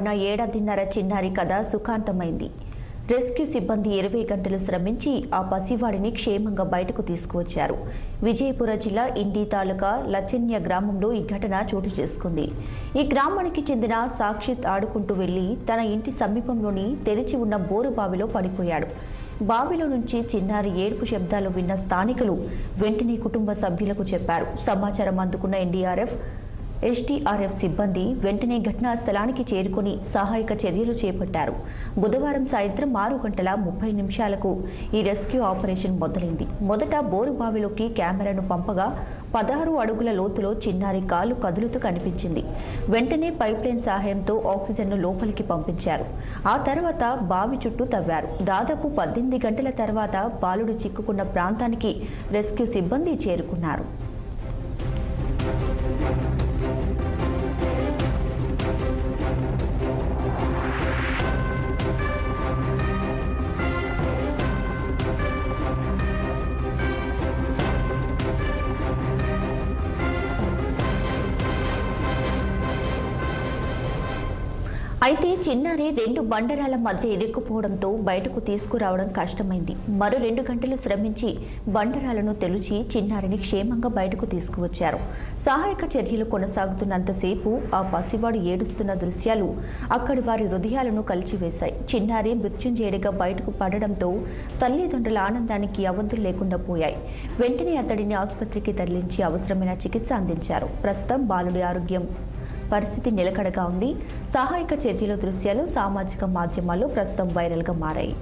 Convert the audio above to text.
ఉన్న ఏడాదిన్నర చిన్నారి కథ సుఖాంతమైంది. రెస్క్యూ సిబ్బంది 20 గంటలు శ్రమించి ఆ పసివాడిని క్షేమంగా బయటకు తీసుకువచ్చారు. విజయపుర జిల్లా ఇండి తాలూకా లచెన్య గ్రామంలో ఈ ఘటన చోటు చేసుకుంది. ఈ గ్రామానికి చెందిన సాక్షిత్ ఆడుకుంటూ వెళ్లి తన ఇంటి సమీపంలోని తెరిచి ఉన్న బోరు బావిలో పడిపోయాడు. బావిలో నుంచి చిన్నారి ఏడుపు శబ్దాలు విన్న స్థానికులు వెంటనే కుటుంబ సభ్యులకు చెప్పారు. సమాచారం అందుకున్న ఎన్డీఆర్ఎఫ్, ఎస్డీఆర్ఎఫ్ సిబ్బంది వెంటనే ఘటనా స్థలానికి చేరుకుని సహాయక చర్యలు చేపట్టారు. బుధవారం సాయంత్రం 6:30 ఈ రెస్క్యూ ఆపరేషన్ మొదలైంది. మొదట బోరు బావిలోకి కెమెరాను పంపగా 16 అడుగుల లోతులో చిన్నారి కాలు కదులుతూ కనిపించింది. వెంటనే పైప్లైన్ సహాయంతో ఆక్సిజన్ను లోపలికి పంపించారు. ఆ తర్వాత బావి చుట్టూ తవ్వారు. దాదాపు 18 గంటల తర్వాత బాలుడు చిక్కుకున్న ప్రాంతానికి రెస్క్యూ సిబ్బంది చేరుకున్నారు. అయితే చిన్నారి 2 బండరాల మధ్య ఇరుక్కుపోవడంతో బయటకు తీసుకురావడం కష్టమైంది. మరో 2 గంటలు శ్రమించి బండరాలను తెలుచి చిన్నారిని క్షేమంగా బయటకు తీసుకువచ్చారు. సహాయక చర్యలు కొనసాగుతున్నంతసేపు ఆ పసివాడు ఏడుస్తున్న దృశ్యాలు అక్కడి వారి హృదయాలను కలిచివేశాయి. చిన్నారి మృత్యుంజయుడిగా బయటకు పడడంతో తల్లిదండ్రుల ఆనందానికి అవధులు లేకుండా పోయాయి. వెంటనే అతడిని ఆసుపత్రికి తరలించి అవసరమైన చికిత్స అందించారు. ప్రస్తుతం బాలుడి ఆరోగ్యం పరిస్థితి నిలకడగా ఉంది. సహాయక చర్యల దృశ్యాలు సామాజిక మాధ్యమాల్లో ప్రస్తుతం వైరల్గా మారాయి.